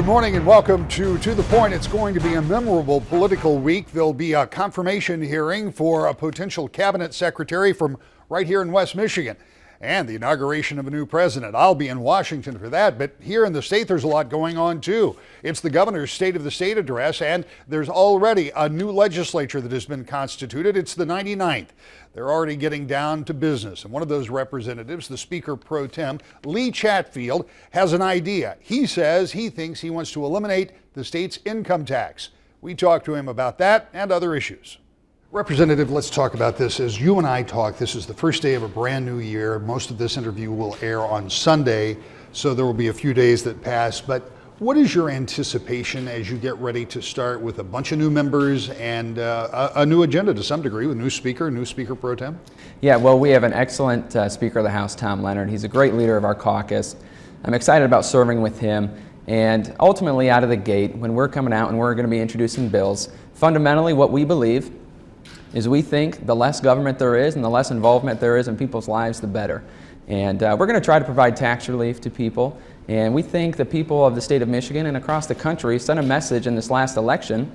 Good morning and welcome to the Point. It's going to be a memorable political week. There'll be a confirmation hearing for a potential cabinet secretary from right here in West Michigan and the inauguration of a new president. I'll be in Washington for that, but here in the state there's a lot going on too. It's the governor's State of the State address, and there's already a new legislature that has been constituted. It's the 99th. They're already getting down to business, and one of those representatives, the Speaker Pro Tem, Lee Chatfield, has an idea. He says he thinks he wants to eliminate the state's income tax. We talked to him about that and other issues. Representative, let's talk about this. As you and I talk, this is the first day of a brand new year. Most of this interview will air on Sunday, so there will be a few days that pass. But what is your anticipation as you get ready to start with a bunch of new members and a new agenda to some degree with new Speaker Pro Tem? Yeah, well, we have an excellent Speaker of the House, Tom Leonard. He's a great leader of our caucus. I'm excited about serving with him. And ultimately, out of the gate, when we're coming out and we're going to be introducing bills, fundamentally what we believe is we think the less government there is and the less involvement there is in people's lives, the better. And we're going to try to provide tax relief to people. And we think the people of the state of Michigan and across the country sent a message in this last election.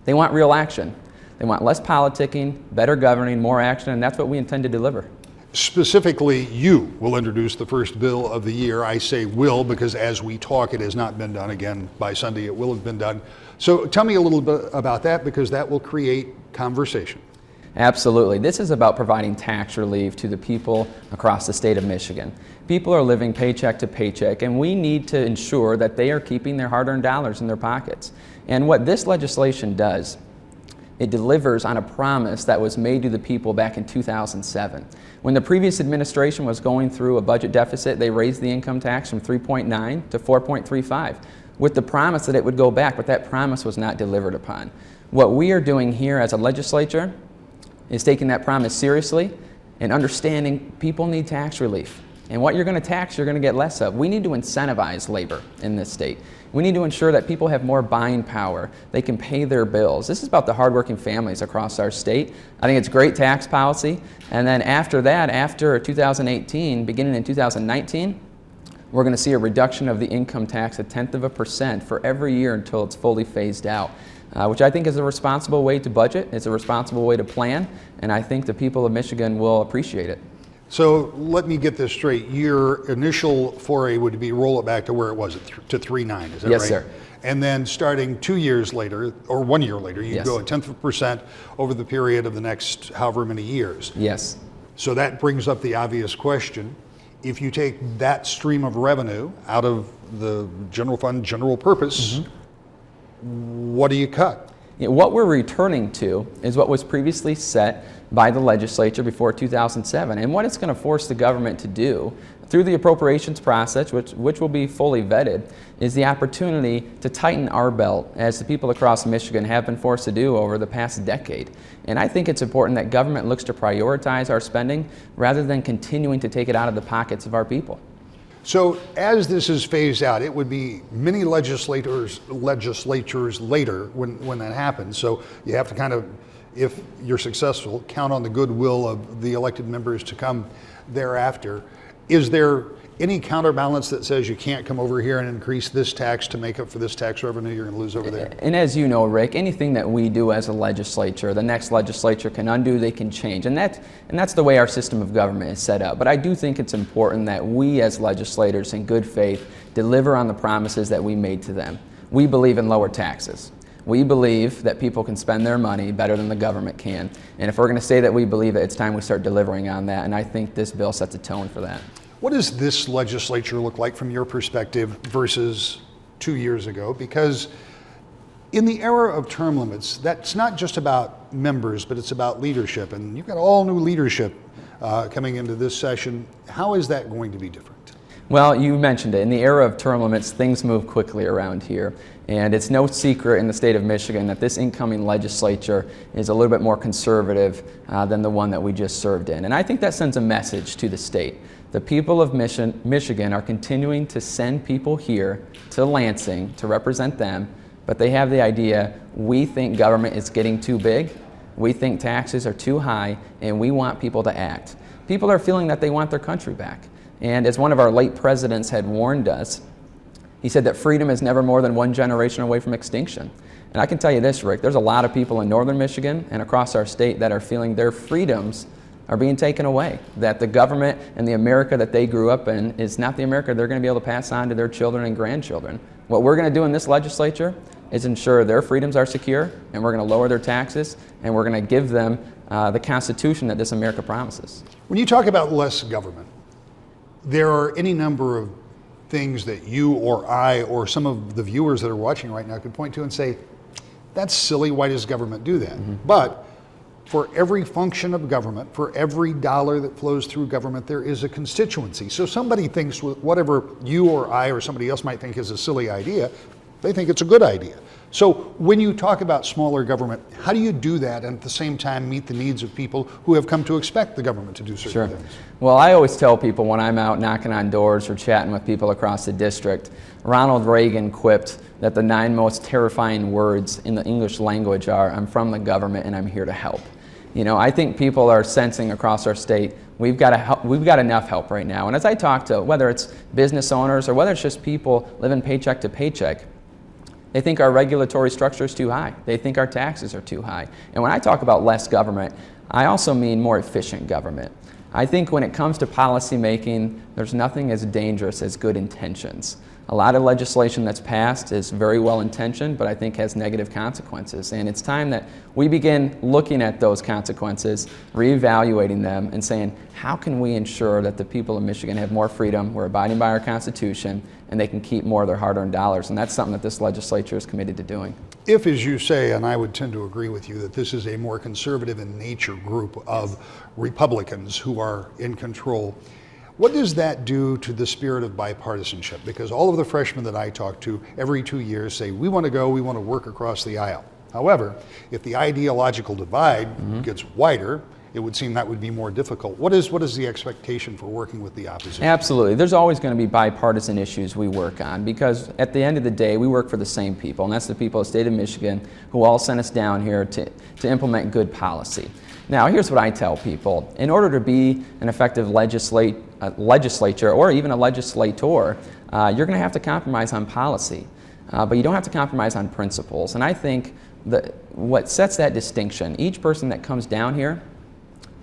They want real action. They want less politicking, better governing, more action, and that's what we intend to deliver. Specifically, you will introduce the first bill of the year. I say will because as we talk, it has not been done. Again, by Sunday, it will have been done. So tell me a little bit about that, because that will create conversation. Absolutely. This is about providing tax relief to the people across the state of Michigan. People are living paycheck to paycheck, and we need to ensure that they are keeping their hard-earned dollars in their pockets. And what this legislation does, it delivers on a promise that was made to the people back in 2007. When the previous administration was going through a budget deficit, they raised the income tax from 3.9 to 4.35 with the promise that it would go back, but that promise was not delivered upon. What we are doing here as a legislature is taking that promise seriously and understanding people need tax relief. And what you're going to tax, you're going to get less of. We need to incentivize labor in this state. We need to ensure that people have more buying power. They can pay their bills. This is about the hardworking families across our state. I think it's great tax policy. And then after that, after 2018, beginning in 2019, we're going to see a reduction of the income tax 0.1% for every year until it's fully phased out. Which I think is a responsible way to budget, it's a responsible way to plan, and I think the people of Michigan will appreciate it. So let me get this straight. Your initial foray would be roll it back to where it was, to 3.9, is that right? Yes, sir. And then starting 2 years later, or 1 year later, you go 0.1% over the period of the next however many years. Yes. So that brings up the obvious question. If you take that stream of revenue out of the general fund, general purpose, what do you cut? What we're returning to is what was previously set by the legislature before 2007. And what it's going to force the government to do through the appropriations process, which will be fully vetted, is the opportunity to tighten our belt, as the people across Michigan have been forced to do over the past decade. And I think it's important that government looks to prioritize our spending rather than continuing to take it out of the pockets of our people. So as this is phased out, it would be many legislatures later when that happens. So you have to kind of, if you're successful, count on the goodwill of the elected members to come thereafter. Is there any counterbalance that says you can't come over here and increase this tax to make up for this tax revenue you're going to lose over there? And as you know, Rick, anything that we do as a legislature, the next legislature can undo, they can change. And that's the way our system of government is set up. But I do think it's important that we as legislators in good faith deliver on the promises that we made to them. We believe in lower taxes. We believe that people can spend their money better than the government can. And if we're going to say that we believe it, it's time we start delivering on that. And I think this bill sets a tone for that. What does this legislature look like from your perspective versus 2 years ago? Because in the era of term limits, that's not just about members, but it's about leadership. And you've got all new leadership coming into this session. How is that going to be different? Well, you mentioned it. In the era of term limits, things move quickly around here. And it's no secret in the state of Michigan that this incoming legislature is a little bit more conservative than the one that we just served in. And I think that sends a message to the state. The people of Michigan are continuing to send people here to Lansing to represent them, but they have the idea, we think government is getting too big, we think taxes are too high, and we want people to act. People are feeling that they want their country back. And as one of our late presidents had warned us, He said that freedom is never more than one generation away from extinction. And I can tell you this, Rick, there's a lot of people in northern Michigan and across our state that are feeling their freedoms are being taken away, that the government and the America that they grew up in is not the America they're going to be able to pass on to their children and grandchildren. What we're going to do in this legislature is ensure their freedoms are secure, and we're going to lower their taxes, and we're going to give them the Constitution that this America promises. When you talk about less government, there are any number of things that you or I or some of the viewers that are watching right now could point to and say, that's silly, why does government do that? But for every function of government, for every dollar that flows through government, there is a constituency. So somebody thinks whatever you or I or somebody else might think is a silly idea, they think it's a good idea. So when you talk about smaller government, how do you do that and at the same time meet the needs of people who have come to expect the government to do certain things? Well, I always tell people when I'm out knocking on doors or chatting with people across the district, Ronald Reagan quipped that the 9 most terrifying words in the English language are, I'm from the government and I'm here to help. You know, I think people are sensing across our state we've got enough help right now. And as I talk to, whether it's business owners or whether it's just people living paycheck to paycheck, they think our regulatory structure is too high. They think our taxes are too high. And when I talk about less government, I also mean more efficient government. I think when it comes to policy making, there's nothing as dangerous as good intentions. A lot of legislation that's passed is very well intentioned, but I think has negative consequences. And it's time that we begin looking at those consequences, reevaluating them, and saying, how can we ensure that the people of Michigan have more freedom, we're abiding by our Constitution, and they can keep more of their hard-earned dollars? And that's something that this legislature is committed to doing. If, as you say, and I would tend to agree with you, that this is a more conservative in nature group of Republicans who are in control, what does that do to the spirit of bipartisanship? Because all of the freshmen that I talk to every 2 years say, we want to work across the aisle. However, if the ideological divide gets wider, it would seem that would be more difficult. What is the expectation for working with the opposition? Absolutely. There's always going to be bipartisan issues we work on because at the end of the day, we work for the same people, and that's the people of the state of Michigan who all sent us down here to implement good policy. Now, here's what I tell people. In order to be an effective legislature or even a legislator, you're going to have to compromise on policy, but you don't have to compromise on principles. And I think that what sets that distinction, each person that comes down here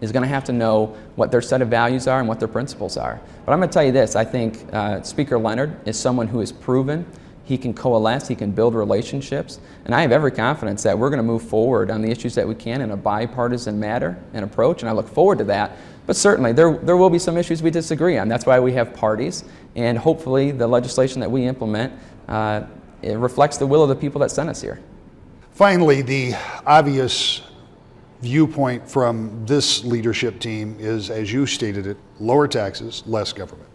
is going to have to know what their set of values are and what their principles are. But I'm going to tell you this, I think Speaker Leonard is someone who is proven. He can coalesce, he can build relationships, and I have every confidence that we're going to move forward on the issues that we can in a bipartisan manner and approach, and I look forward to that. But certainly there will be some issues we disagree on. That's why we have parties, and hopefully the legislation that we implement it reflects the will of the people that sent us here. Finally, the obvious viewpoint from this leadership team is, as you stated it, lower taxes, less government.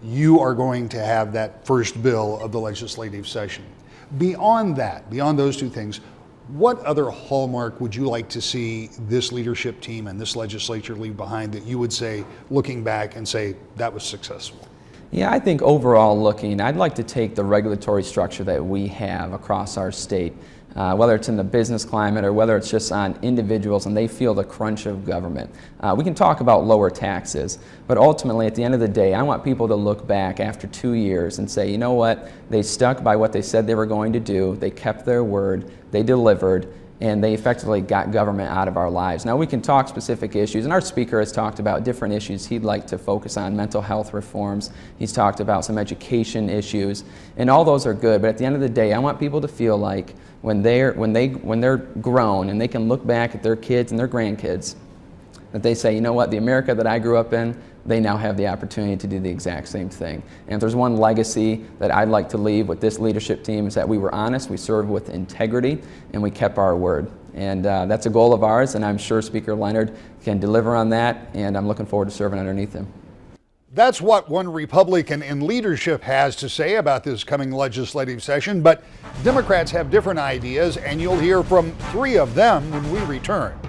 You are going to have that first bill of the legislative session. Beyond that, beyond those two things, what other hallmark would you like to see this leadership team and this legislature leave behind that you would say, looking back and say, that was successful? Yeah, I think overall looking, I'd like to take the regulatory structure that we have across our state, whether it's in the business climate or whether it's just on individuals and they feel the crunch of government. We can talk about lower taxes, but ultimately at the end of the day, I want people to look back after 2 years and say, you know what, they stuck by what they said they were going to do, they kept their word, they delivered, and they effectively got government out of our lives. Now we can talk specific issues, and our speaker has talked about different issues he'd like to focus on, mental health reforms, he's talked about some education issues, and all those are good, but at the end of the day, I want people to feel like when they're grown and they can look back at their kids and their grandkids, that they say, you know what, the America that I grew up in, they now have the opportunity to do the exact same thing. And if there's one legacy that I'd like to leave with this leadership team is that we were honest, we served with integrity, and we kept our word. And that's a goal of ours, and I'm sure Speaker Leonard can deliver on that, and I'm looking forward to serving underneath him. That's what one Republican in leadership has to say about this coming legislative session, but Democrats have different ideas, and you'll hear from 3 of them when we return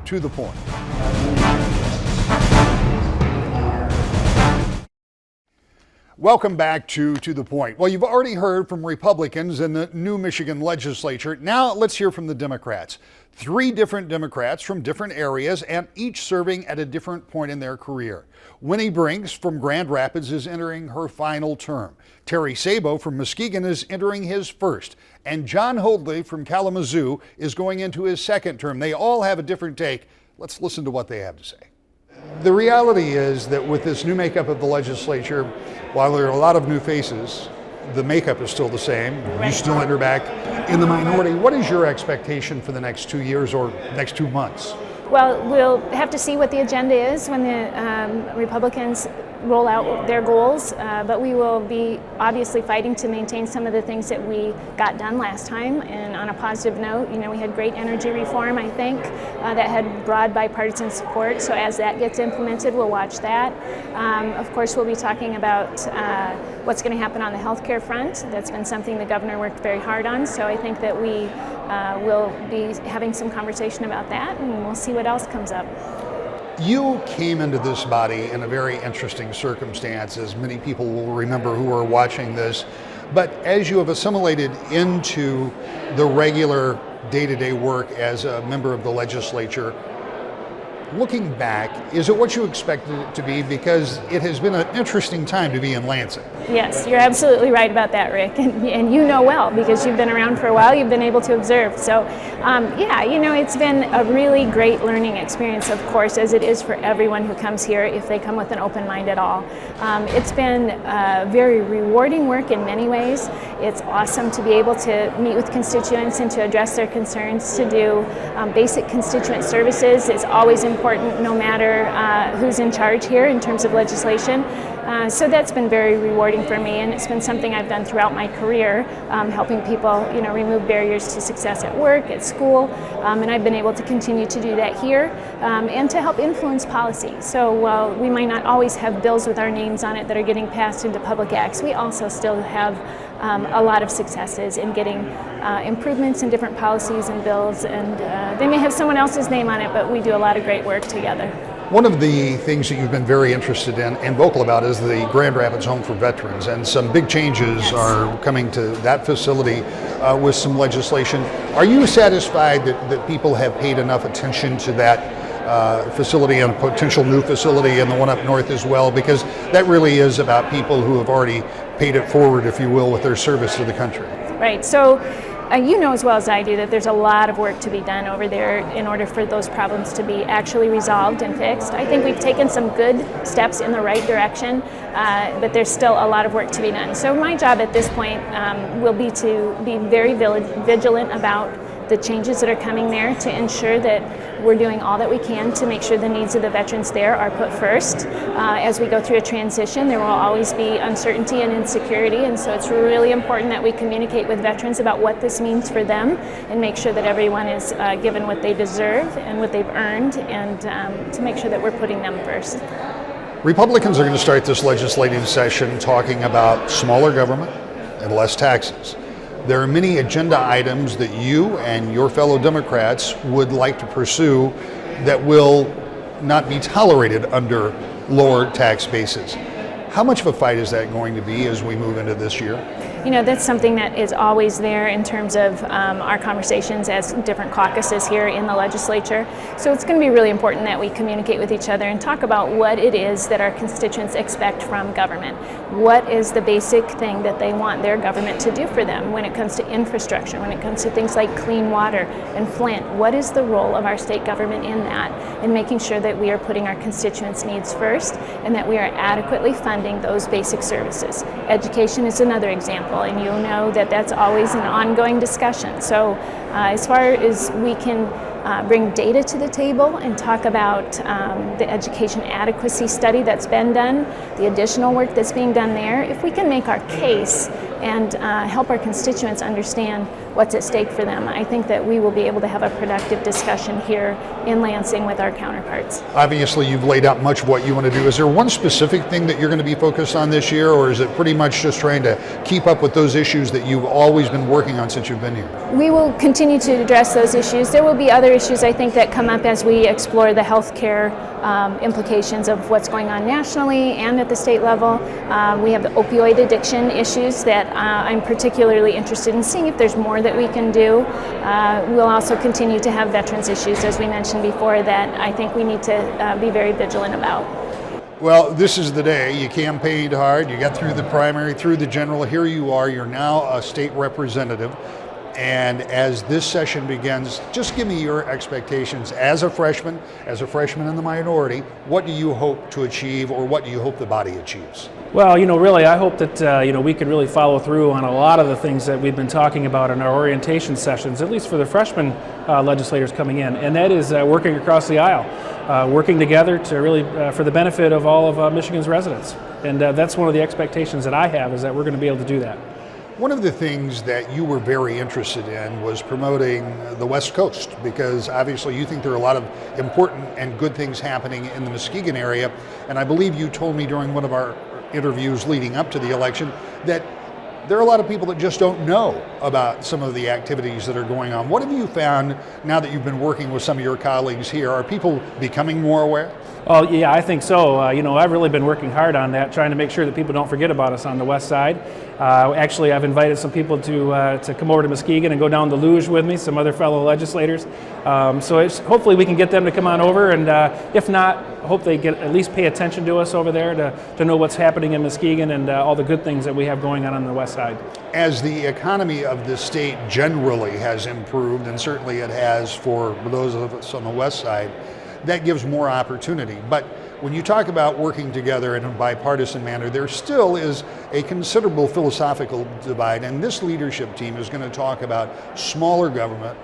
to the point. Welcome back to the Point. Well, you've already heard from Republicans in the new Michigan legislature. Now let's hear from the Democrats. 3 different Democrats from different areas and each serving at a different point in their career. Winnie Brinks from Grand Rapids is entering her final term. Terry Sabo from Muskegon is entering his first. And John Hoadley from Kalamazoo is going into his second term. They all have a different take. Let's listen to what they have to say. The reality is that with this new makeup of the legislature, while there are a lot of new faces, the makeup is still the same. You still enter back in the minority. What is your expectation for the next 2 years or next 2 months? Well, we'll have to see what the agenda is when the Republicans roll out their goals, but we will be obviously fighting to maintain some of the things that we got done last time. And on a positive note, we had great energy reform, I think, that had broad bipartisan support. So as that gets implemented, we'll watch that. Of course, we'll be talking about what's going to happen on the healthcare front. That's been something the governor worked very hard on. So I think that we will be having some conversation about that, and we'll see what else comes up. You came into this body in a very interesting circumstance, as many people will remember who are watching this. But as you have assimilated into the regular day-to-day work as a member of the legislature, looking back, is it what you expected it to be? Because it has been an interesting time to be in Lansing. Yes, you're absolutely right about that, Rick. And you know well, because you've been around for a while, you've been able to observe. So, it's been a really great learning experience, of course, as it is for everyone who comes here, if they come with an open mind at all. It's been very rewarding work in many ways. It's awesome to be able to meet with constituents and to address their concerns, to do basic constituent services. It's always important no matter who's in charge here in terms of legislation. So that's been very rewarding for me, and it's been something I've done throughout my career, helping people, remove barriers to success at work, at school, and I've been able to continue to do that here, and to help influence policy. So while we might not always have bills with our names on it that are getting passed into public acts, we also still have a lot of successes in getting improvements in different policies and bills, and they may have someone else's name on it, but we do a lot of great work together. One of the things that you've been very interested in and vocal about is the Grand Rapids Home for Veterans, and some big changes are coming to that facility with some legislation. Are you satisfied that people have paid enough attention to that facility and a potential new facility and the one up north as well? Because that really is about people who have already paid it forward, if you will, with their service to the country. Right. So you know as well as I do that there's a lot of work to be done over there in order for those problems to be actually resolved and fixed. I think we've taken some good steps in the right direction, but there's still a lot of work to be done. So my job at this point will be to be very vigilant about the changes that are coming there, to ensure that we're doing all that we can to make sure the needs of the veterans there are put first. As we go through a transition, there will always be uncertainty and insecurity, and so it's really important that we communicate with veterans about what this means for them and make sure that everyone is given what they deserve and what they've earned, and to make sure that we're putting them first. Republicans are going to start this legislative session talking about smaller government and less taxes. There are many agenda items that you and your fellow Democrats would like to pursue that will not be tolerated under lower tax bases. How much of a fight is that going to be as we move into this year? That's something that is always there in terms of our conversations as different caucuses here in the legislature. So it's going to be really important that we communicate with each other and talk about what it is that our constituents expect from government. What is the basic thing that they want their government to do for them when it comes to infrastructure, when it comes to things like clean water and Flint? What is the role of our state government in that, and making sure that we are putting our constituents' needs first and that we are adequately funding those basic services. Education is another example, and you'll know that that's always an ongoing discussion. So as far as we can bring data to the table and talk about the education adequacy study that's been done, the additional work that's being done there, if we can make our case and help our constituents understand what's at stake for them, I think that we will be able to have a productive discussion here in Lansing with our counterparts. Obviously, you've laid out much of what you want to do. Is there one specific thing that you're going to be focused on this year, or is it pretty much just trying to keep up with those issues that you've always been working on since you've been here? We will continue to address those issues. There will be other other issues I think that come up as we explore the healthcare implications of what's going on nationally and at the state level. We have the opioid addiction issues that I'm particularly interested in seeing if there's more that we can do. We'll also continue to have veterans issues, as we mentioned before, that I think we need to be very vigilant about. Well, this is the day. You campaigned hard, you got through the primary, through the general, here you are, you're now a state representative. And as this session begins, just give me your expectations as a freshman in the minority. What do you hope to achieve, or what do you hope the body achieves? Well, really, I hope that we can really follow through on a lot of the things that we've been talking about in our orientation sessions, at least for the freshman legislators coming in, and that is working across the aisle, working together to really for the benefit of all of Michigan's residents. And that's one of the expectations that I have, is that we're going to be able to do that. One of the things that you were very interested in was promoting the West Coast, because obviously you think there are a lot of important and good things happening in the Muskegon area. And I believe you told me during one of our interviews leading up to the election that there are a lot of people that just don't know about some of the activities that are going on. What have you found now that you've been working with some of your colleagues here? Are people becoming more aware? Oh, yeah, I think so. I've really been working hard on that, trying to make sure that people don't forget about us on the west side. Actually, I've invited some people to come over to Muskegon and go down the luge with me, some other fellow legislators. So hopefully we can get them to come on over, and if not, hope they at least pay attention to us over there to know what's happening in Muskegon and all the good things that we have going on the west side. As the economy of the state generally has improved, and certainly it has for those of us on the west side, that gives more opportunity. But when you talk about working together in a bipartisan manner, there still is a considerable philosophical divide, and this leadership team is going to talk about smaller government,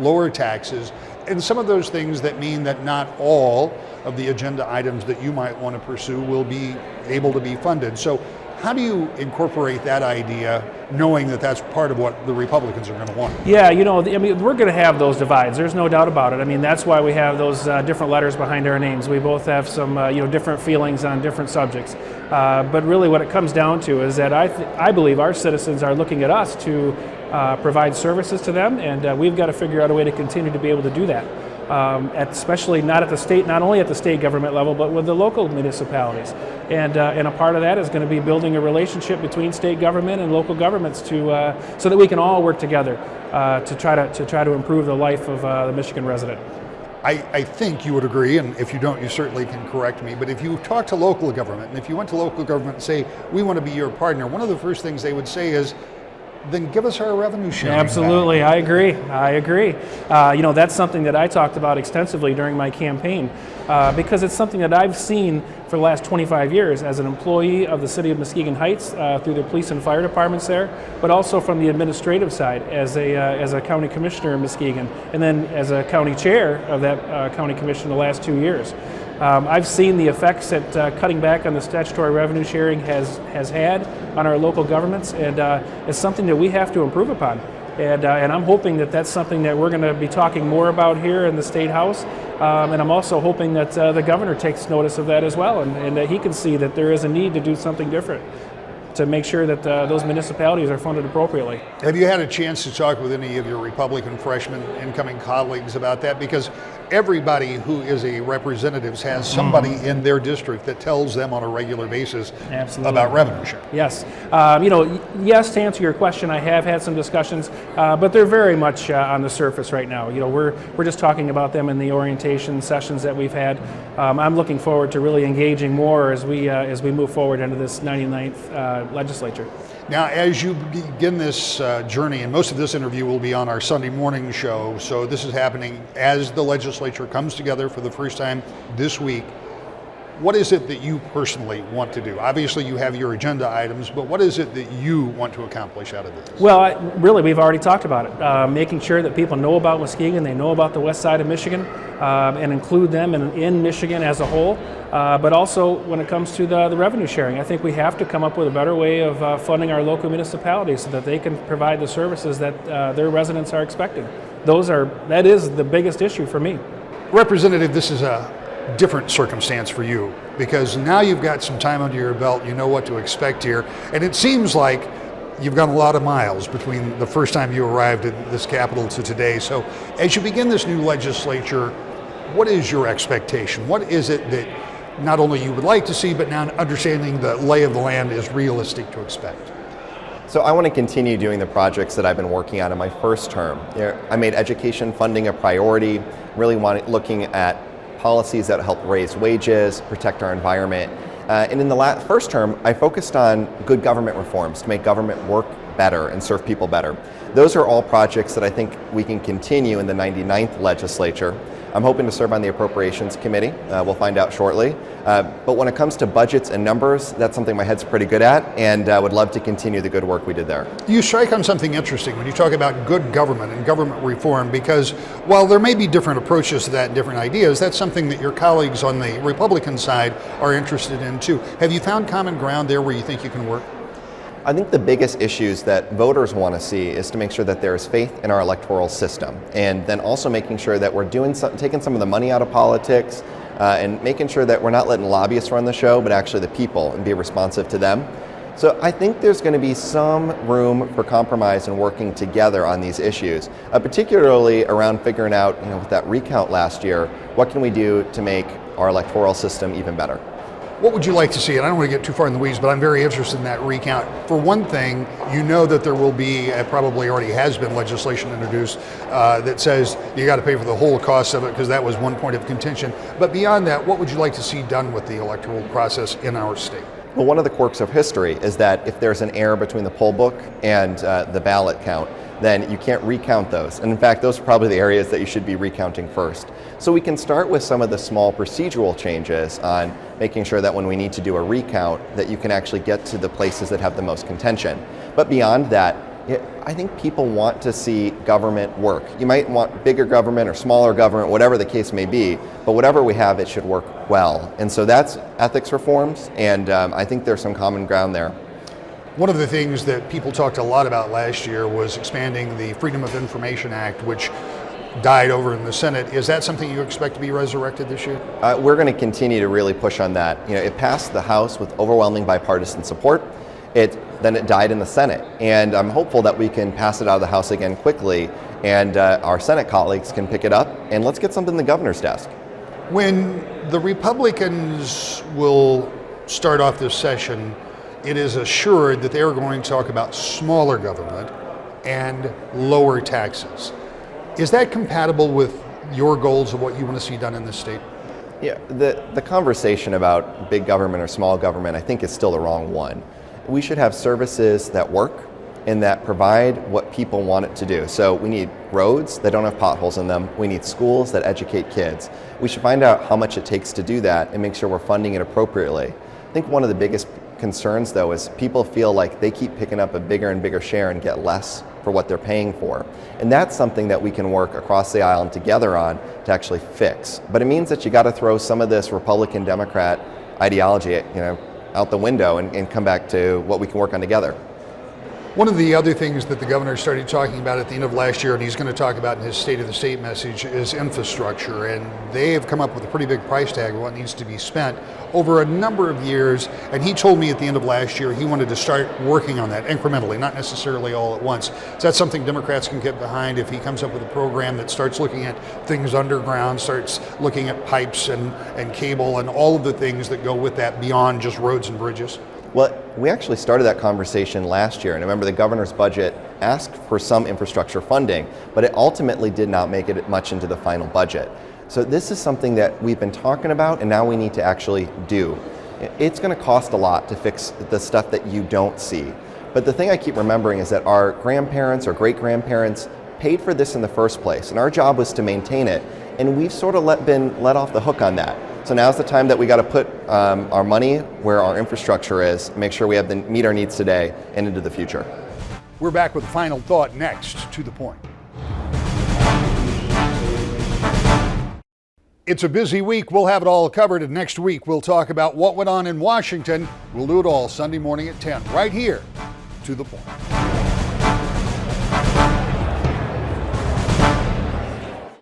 lower taxes, and some of those things that mean that not all of the agenda items that you might want to pursue will be able to be funded. So how do you incorporate that idea, knowing that that's part of what the Republicans are going to want? Yeah, we're going to have those divides. There's no doubt about it. I mean, that's why we have those different letters behind our names. We both have some, different feelings on different subjects. But really what it comes down to is that I believe our citizens are looking at us to provide services to them, and we've got to figure out a way to continue to be able to do that. Especially not only at the state government level, but with the local municipalities. And a part of that is going to be building a relationship between state government and local governments so that we can all work together to try to improve the life of the Michigan resident. I think you would agree, and if you don't, you certainly can correct me, but if you talk to local government, and if you went to local government and say, we want to be your partner, one of the first things they would say is, then give us our revenue sharing. Absolutely, back. I agree. That's something that I talked about extensively during my campaign because it's something that I've seen for the last 25 years as an employee of the city of Muskegon Heights through the police and fire departments there, but also from the administrative side as a county commissioner in Muskegon, and then as a county chair of that county commission the last 2 years. I've seen the effects that cutting back on the statutory revenue sharing has had on our local governments, and it's something that we have to improve upon. And I'm hoping that that's something that we're going to be talking more about here in the State House. And I'm also hoping that the governor takes notice of that as well, and that he can see that there is a need to do something different to make sure that those municipalities are funded appropriately. Have you had a chance to talk with any of your Republican freshmen incoming colleagues about that? Because everybody who is a representative has somebody in their district that tells them on a regular basis about revenue share. Yes. Yes, to answer your question, I have had some discussions, but they're very much on the surface right now. We're just talking about them in the orientation sessions that we've had. I'm looking forward to really engaging more as we move forward into this 99th legislature. Now, as you begin this journey, and most of this interview will be on our Sunday morning show, so this is happening as the legislature comes together for the first time this week. What is it that you personally want to do? Obviously, you have your agenda items, but what is it that you want to accomplish out of this? Well, really, we've already talked about it. Making sure that people know about Muskegon, they know about the west side of Michigan, and include them in Michigan as a whole. But also, when it comes to the revenue sharing, I think we have to come up with a better way of funding our local municipalities so that they can provide the services that their residents are expecting. That is the biggest issue for me. Representative, this is a different circumstance for you because now you've got some time under your belt, you know what to expect here, and it seems like You've gone a lot of miles between the first time you arrived at this Capitol to today. So as you begin this new legislature, what is your expectation? What is it that not only you would like to see, but now understanding the lay of the land is realistic to expect? So I want to continue doing the projects that I've been working on in my first term. I made education funding a priority, really looking at policies that help raise wages, protect our environment. And in the first term, I focused on good government reforms to make government work better and serve people better. Those are all projects that I think we can continue in the 99th legislature. I'm hoping to serve on the Appropriations Committee. We'll find out shortly. But when it comes to budgets and numbers, that's something my head's pretty good at, and I would love to continue the good work we did there. You strike on something interesting when you talk about good government and government reform, because while there may be different approaches to that and different ideas, that's something that your colleagues on the Republican side are interested in too. Have you found common ground there where you think you can work? I think the biggest issues that voters want to see is to make sure that there is faith in our electoral system, and then also making sure that we're taking some of the money out of politics and making sure that we're not letting lobbyists run the show, but actually the people, and be responsive to them. So I think there's going to be some room for compromise and working together on these issues, particularly around figuring out, with that recount last year, what can we do to make our electoral system even better? What would you like to see? And I don't want to get too far in the weeds, but I'm very interested in that recount. For one thing, you know that there will be, probably already has been legislation introduced that says you got to pay for the whole cost of it, because that was one point of contention. But beyond that, what would you like to see done with the electoral process in our state? Well, one of the quirks of history is that if there's an error between the poll book and the ballot count, then you can't recount those. And in fact, those are probably the areas that you should be recounting first. So we can start with some of the small procedural changes on making sure that when we need to do a recount, that you can actually get to the places that have the most contention. But beyond that, I think people want to see government work. You might want bigger government or smaller government, whatever the case may be, but whatever we have, it should work well. And so that's ethics reforms, and I think there's some common ground there. One of the things that people talked a lot about last year was expanding the Freedom of Information Act, which died over in the Senate. Is that something you expect to be resurrected this year? We're going to continue to really push on that. It passed the House with overwhelming bipartisan support. Then it died in the Senate, and I'm hopeful that we can pass it out of the House again quickly, and our Senate colleagues can pick it up, and let's get something to the governor's desk. When the Republicans will start off this session, it is assured that they are going to talk about smaller government and lower taxes. Is that compatible with your goals of what you want to see done in this state? Yeah, the conversation about big government or small government, I think, is still the wrong one. We should have services that work and that provide what people want it to do. So we need roads that don't have potholes in them. We need schools that educate kids. We should find out how much it takes to do that and make sure we're funding it appropriately. I think one of the biggest concerns, though, is people feel like they keep picking up a bigger and bigger share and get less for what they're paying for. And that's something that we can work across the aisle and together on to actually fix. But it means that you got to throw some of this Republican Democrat ideology, out the window and come back to what we can work on together. One of the other things that the governor started talking about at the end of last year, and he's going to talk about in his State of the State message, is infrastructure. And they have come up with a pretty big price tag of what needs to be spent over a number of years. And he told me at the end of last year he wanted to start working on that incrementally, not necessarily all at once. Is that something Democrats can get behind if he comes up with a program that starts looking at things underground, starts looking at pipes and cable and all of the things that go with that beyond just roads and bridges? Well, we actually started that conversation last year, and I remember the governor's budget asked for some infrastructure funding, but it ultimately did not make it much into the final budget. So this is something that we've been talking about, and now we need to actually do. It's going to cost a lot to fix the stuff that you don't see. But the thing I keep remembering is that our grandparents or great-grandparents paid for this in the first place, and our job was to maintain it, and we've sort of been let off the hook on that. So now's the time that we got to put our money where our infrastructure is, make sure we have meet our needs today and into the future. We're back with a final thought next, To the Point. It's a busy week. We'll have it all covered, and next week we'll talk about what went on in Washington. We'll do it all Sunday morning at 10, right here, To the Point.